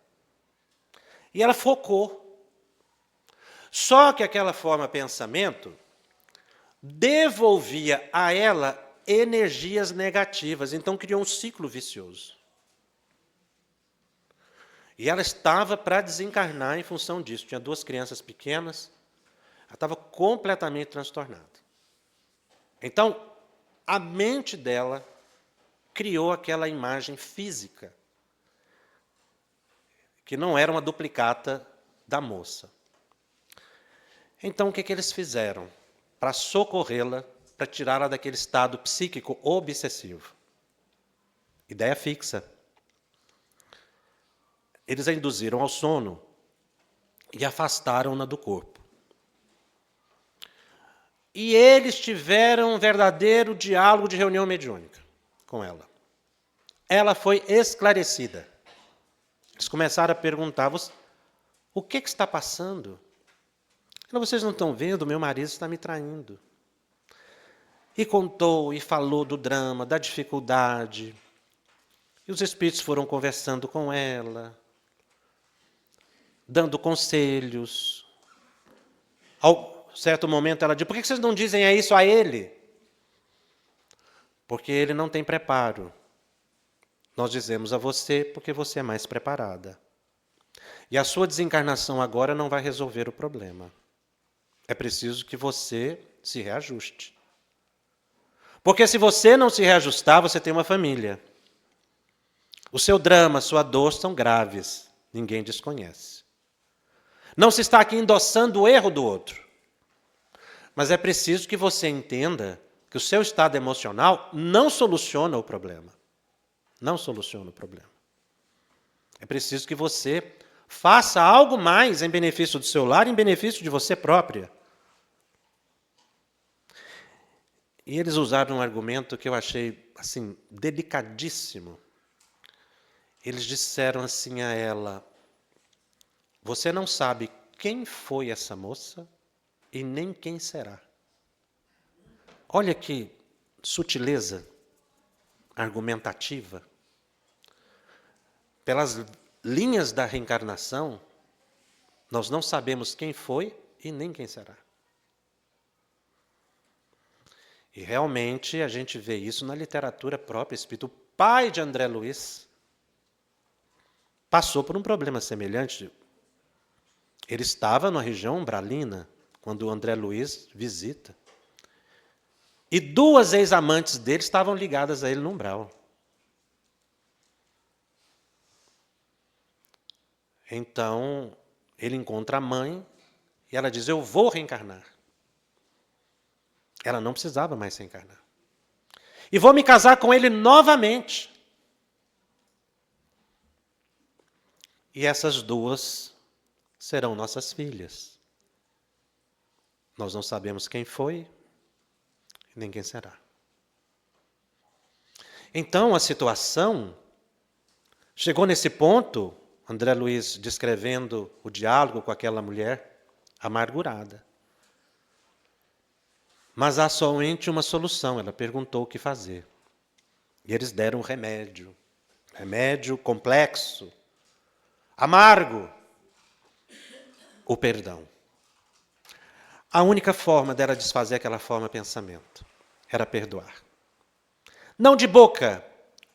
E ela focou. Só que aquela forma de pensamento devolvia a ela energias negativas, então criou um ciclo vicioso. E ela estava para desencarnar em função disso. Tinha 2 crianças pequenas, ela estava completamente transtornada. Então, a mente dela criou aquela imagem física, que não era uma duplicata da moça. Então, o que eles fizeram? Para socorrê-la, para tirá-la daquele estado psíquico obsessivo. Ideia fixa. Eles a induziram ao sono e afastaram-na do corpo. E eles tiveram um verdadeiro diálogo de reunião mediúnica com ela. Ela foi esclarecida. Eles começaram a perguntar, o que está passando? Vocês não estão vendo, meu marido está me traindo. E contou e falou do drama, da dificuldade. E os espíritos foram conversando com ela, dando conselhos. Ao certo momento ela disse, por que vocês não dizem isso a ele? Porque ele não tem preparo. Nós dizemos a você porque você é mais preparada. E a sua desencarnação agora não vai resolver o problema. É preciso que você se reajuste. Porque se você não se reajustar, você tem uma família. O seu drama, a sua dor são graves, ninguém desconhece. Não se está aqui endossando o erro do outro, mas é preciso que você entenda que o seu estado emocional não soluciona o problema. Não soluciona o problema. É preciso que você faça algo mais em benefício do seu lar, em benefício de você própria. E eles usaram um argumento que eu achei assim delicadíssimo. Eles disseram assim a ela: você não sabe quem foi essa moça e nem quem será. Olha que sutileza argumentativa. Pelas linhas da reencarnação, nós não sabemos quem foi e nem quem será. E realmente a gente vê isso na literatura própria espírita. O pai de André Luiz passou por um problema semelhante. Ele estava na região umbralina, quando o André Luiz visita. E 2 ex-amantes dele estavam ligadas a ele no umbral. Então, ele encontra a mãe e ela diz: eu vou reencarnar. Ela não precisava mais reencarnar. E vou me casar com ele novamente. E essas 2 serão nossas filhas. Nós não sabemos quem foi, nem quem será. Então, a situação chegou nesse ponto, André Luiz descrevendo o diálogo com aquela mulher amargurada. Mas há somente uma solução. Ela perguntou o que fazer. E eles deram um remédio. Remédio complexo, amargo. O perdão. A única forma dela desfazer aquela forma de pensamento era perdoar. Não de boca,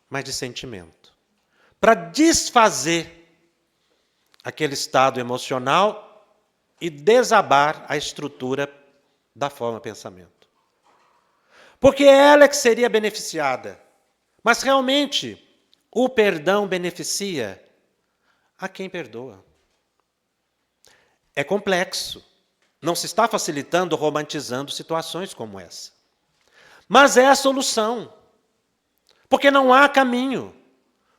mas de sentimento. Para desfazer aquele estado emocional e desabar a estrutura da forma pensamento. Porque ela é que seria beneficiada. Mas realmente, o perdão beneficia a quem perdoa. É complexo. Não se está facilitando ou romantizando situações como essa. Mas é a solução. Porque não há caminho.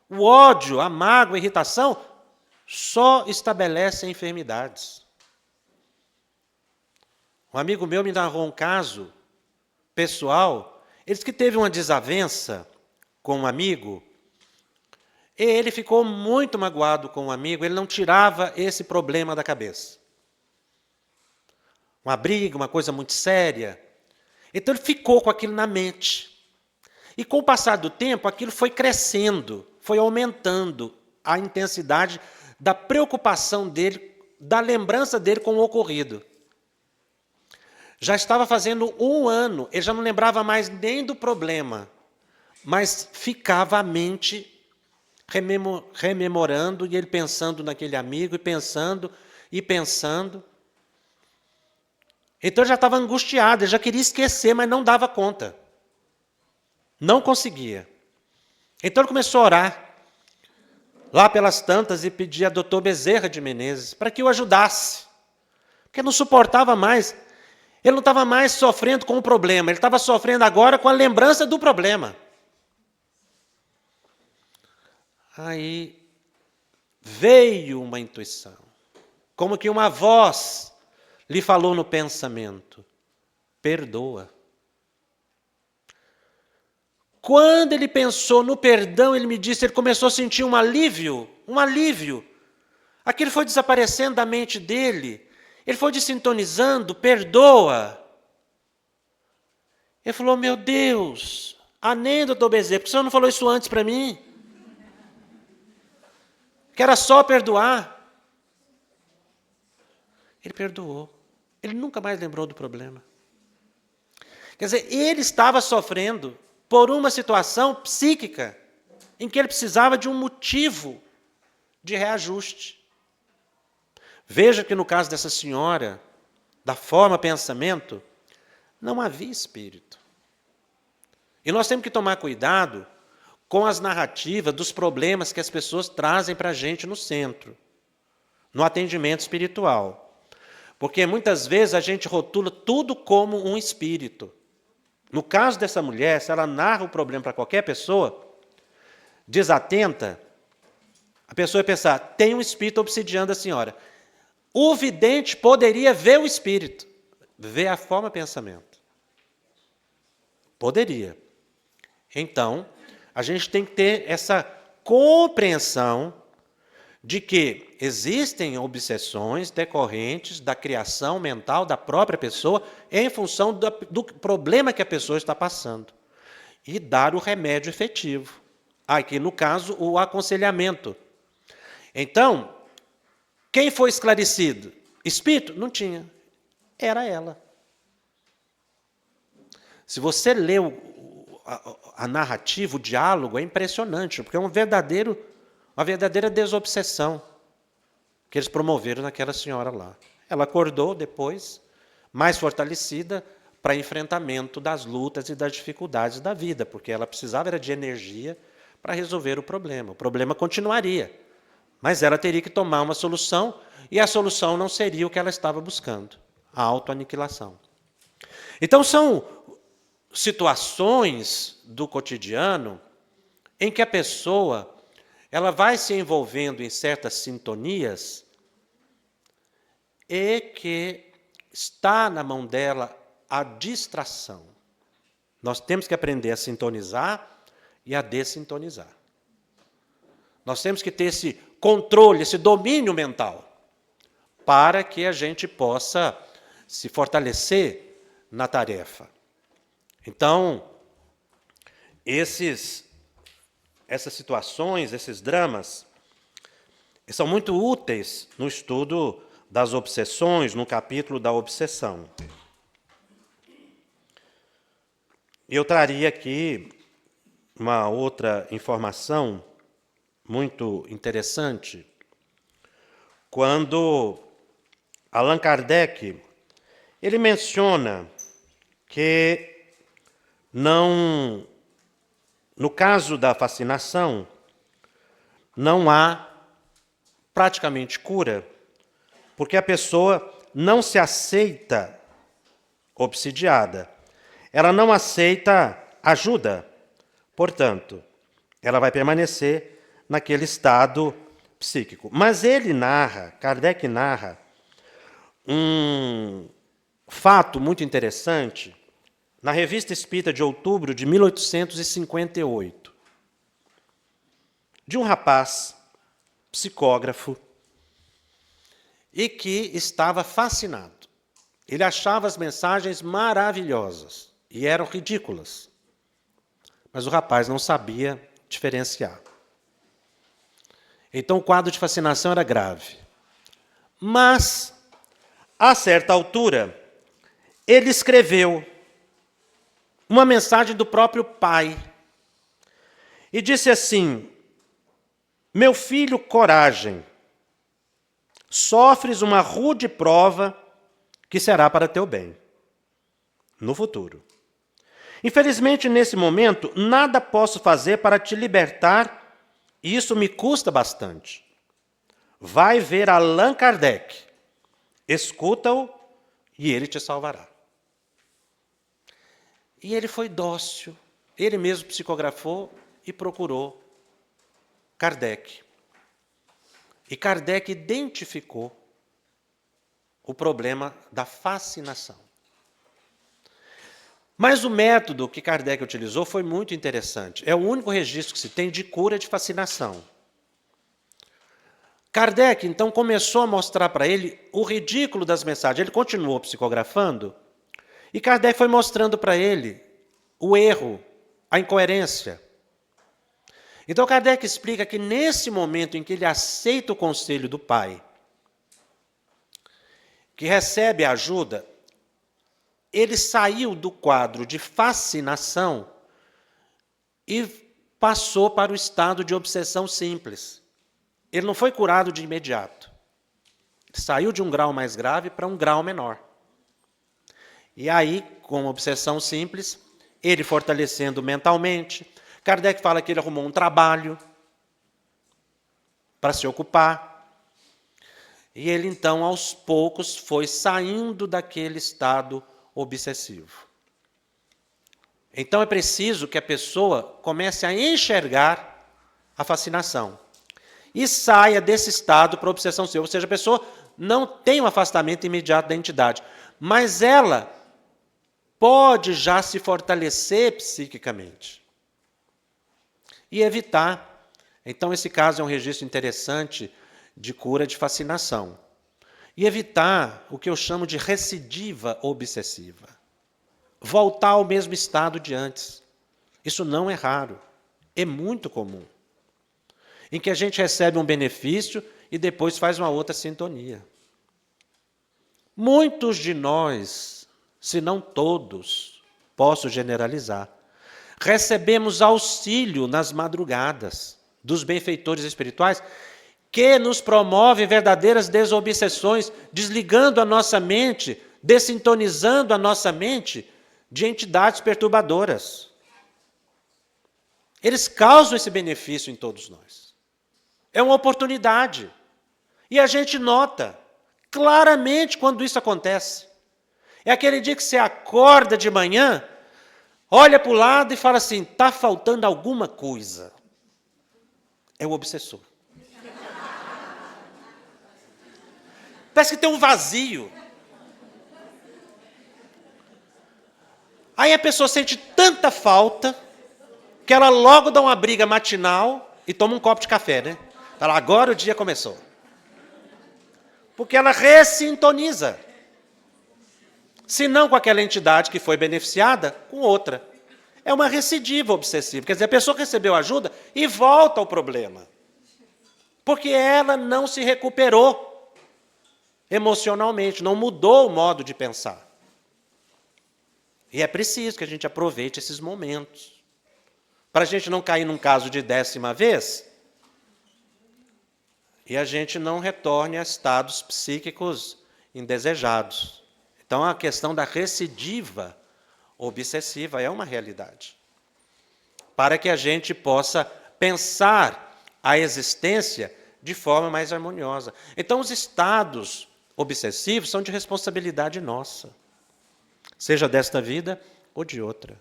O ódio, a mágoa, a irritação só estabelecem enfermidades. Um amigo meu me narrou um caso pessoal. Ele disse que teve uma desavença com um amigo. E ele ficou muito magoado com o amigo. Ele não tirava esse problema da cabeça. Uma briga, uma coisa muito séria. Então ele ficou com aquilo na mente. E com o passar do tempo, aquilo foi crescendo, foi aumentando a intensidade da preocupação dele, da lembrança dele com o ocorrido. Já estava fazendo 1 ano, ele já não lembrava mais nem do problema, mas ficava a mente rememorando e ele pensando naquele amigo, e pensando. Então ele já estava angustiado, ele já queria esquecer, mas não dava conta. Não conseguia. Então ele começou a orar, lá pelas tantas, e pedir a doutor Bezerra de Menezes para que o ajudasse. Porque não suportava mais. Ele não estava mais sofrendo com o problema, ele estava sofrendo agora com a lembrança do problema. Aí veio uma intuição, como que uma voz lhe falou no pensamento: perdoa. Quando ele pensou no perdão, ele me disse, ele começou a sentir um alívio. Aquilo foi desaparecendo da mente dele. Ele foi desintonizando, perdoa. Ele falou: meu Deus, nem doutor Bezerra, porque o senhor não falou isso antes para mim? Que era só perdoar. Ele perdoou. Ele nunca mais lembrou do problema. Quer dizer, ele estava sofrendo por uma situação psíquica em que ele precisava de um motivo de reajuste. Veja que no caso dessa senhora, da forma pensamento, não havia espírito. E nós temos que tomar cuidado com as narrativas dos problemas que as pessoas trazem para a gente no centro, no atendimento espiritual. Porque muitas vezes a gente rotula tudo como um espírito. No caso dessa mulher, se ela narra o problema para qualquer pessoa, desatenta, a pessoa vai pensar, tem um espírito obsidiando a senhora. O vidente poderia ver o espírito, ver a forma de pensamento. Poderia. Então, a gente tem que ter essa compreensão de que existem obsessões decorrentes da criação mental da própria pessoa em função do problema que a pessoa está passando. E dar o remédio efetivo. Aqui, no caso, o aconselhamento. Então, quem foi esclarecido? Espírito? Não tinha. Era ela. Se você lê a narrativa, o diálogo, é impressionante, porque é uma verdadeira desobsessão que eles promoveram naquela senhora lá. Ela acordou depois, mais fortalecida, para enfrentamento das lutas e das dificuldades da vida, porque ela precisava era de energia para resolver o problema. O problema continuaria, mas ela teria que tomar uma solução, e a solução não seria o que ela estava buscando, a autoaniquilação. Então, são situações do cotidiano em que a pessoa ela vai se envolvendo em certas sintonias e que está na mão dela a distração. Nós temos que aprender a sintonizar e a dessintonizar. Nós temos que ter esse controle, esse domínio mental, para que a gente possa se fortalecer na tarefa. Então, essas situações, esses dramas, são muito úteis no estudo das obsessões, no capítulo da obsessão. Eu traria aqui uma outra informação muito interessante, quando Allan Kardec ele menciona que no caso da fascinação, não há praticamente cura, porque a pessoa não se aceita obsidiada, ela não aceita ajuda, portanto, ela vai permanecer naquele estado psíquico. Mas Kardec narra um fato muito interessante na Revista Espírita de outubro de 1858, de um rapaz psicógrafo e que estava fascinado. Ele achava as mensagens maravilhosas e eram ridículas, mas o rapaz não sabia diferenciar. Então o quadro de fascinação era grave. Mas, a certa altura, ele escreveu uma mensagem do próprio pai. E disse assim: meu filho, coragem, sofres uma rude prova que será para teu bem, no futuro. Infelizmente, nesse momento, nada posso fazer para te libertar, e isso me custa bastante. Vai ver Allan Kardec, escuta-o e ele te salvará. E ele foi dócil, ele mesmo psicografou e procurou Kardec. E Kardec identificou o problema da fascinação. Mas o método que Kardec utilizou foi muito interessante. É o único registro que se tem de cura de fascinação. Kardec, então, começou a mostrar para ele o ridículo das mensagens. Ele continuou psicografando, e Kardec foi mostrando para ele o erro, a incoerência. Então Kardec explica que nesse momento em que ele aceita o conselho do pai, que recebe a ajuda, ele saiu do quadro de fascinação e passou para o estado de obsessão simples. Ele não foi curado de imediato. Ele saiu de um grau mais grave para um grau menor. E aí, com obsessão simples, ele fortalecendo mentalmente. Kardec fala que ele arrumou um trabalho para se ocupar. E ele, então, aos poucos, foi saindo daquele estado obsessivo. Então, é preciso que a pessoa comece a enxergar a fascinação e saia desse estado para a obsessão seu. Ou seja, a pessoa não tem um afastamento imediato da entidade, mas ela pode já se fortalecer psiquicamente e evitar. Então, esse caso é um registro interessante de cura de fascinação. E evitar o que eu chamo de recidiva obsessiva. Voltar ao mesmo estado de antes. Isso não é raro, é muito comum. Em que a gente recebe um benefício e depois faz uma outra sintonia. Muitos de nós, se não todos, posso generalizar, recebemos auxílio nas madrugadas dos benfeitores espirituais que nos promovem verdadeiras desobsessões, desligando a nossa mente, dessintonizando a nossa mente de entidades perturbadoras. Eles causam esse benefício em todos nós. É uma oportunidade. E a gente nota claramente quando isso acontece. É aquele dia que você acorda de manhã, olha para o lado e fala assim, está faltando alguma coisa. É o obsessor. Parece que tem um vazio. Aí a pessoa sente tanta falta que ela logo dá uma briga matinal e toma um copo de café, né? Fala, agora o dia começou. Porque ela ressintoniza. Se não com aquela entidade que foi beneficiada, com outra. É uma recidiva obsessiva. Quer dizer, a pessoa recebeu ajuda e volta ao problema. Porque ela não se recuperou emocionalmente, não mudou o modo de pensar. E é preciso que a gente aproveite esses momentos. Para a gente não cair num caso de 10ª vez e a gente não retorne a estados psíquicos indesejados. Então, a questão da recidiva obsessiva é uma realidade. Para que a gente possa pensar a existência de forma mais harmoniosa. Então, os estados obsessivos são de responsabilidade nossa, seja desta vida ou de outra.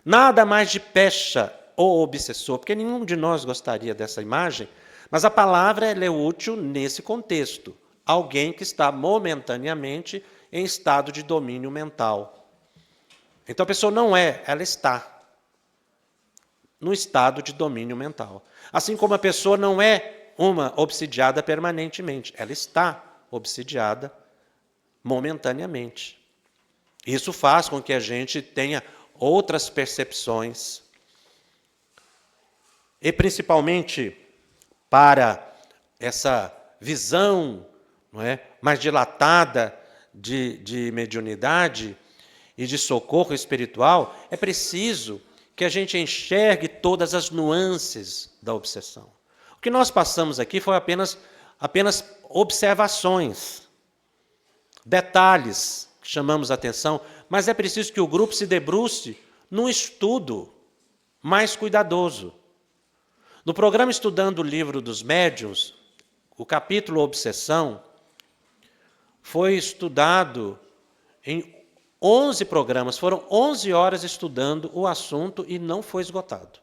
Nada mais de pecha ou obsessor, porque nenhum de nós gostaria dessa imagem, mas a palavra ela é útil nesse contexto. Alguém que está momentaneamente em estado de domínio mental. Então a pessoa não é, ela está no estado de domínio mental. Assim como a pessoa não é uma obsidiada permanentemente, ela está obsidiada momentaneamente. Isso faz com que a gente tenha outras percepções. E principalmente para essa visão, não é, mais dilatada de mediunidade e de socorro espiritual, é preciso que a gente enxergue todas as nuances da obsessão. O que nós passamos aqui foi apenas observações, detalhes que chamamos a atenção, mas é preciso que o grupo se debruce num estudo mais cuidadoso. No programa Estudando o Livro dos Médiuns, o capítulo Obsessão foi estudado em 11 programas, foram 11 horas estudando o assunto e não foi esgotado.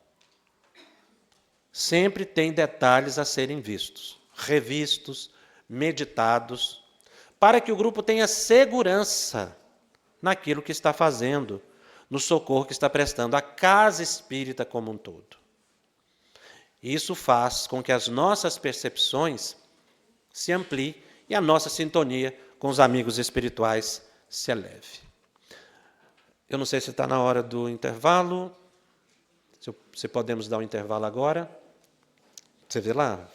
Sempre tem detalhes a serem vistos, revistos, meditados, para que o grupo tenha segurança naquilo que está fazendo, no socorro que está prestando à casa espírita como um todo. Isso faz com que as nossas percepções se ampliem e a nossa sintonia com os amigos espirituais se eleve. Eu não sei se está na hora do intervalo, se podemos dar um intervalo agora. Você vê lá?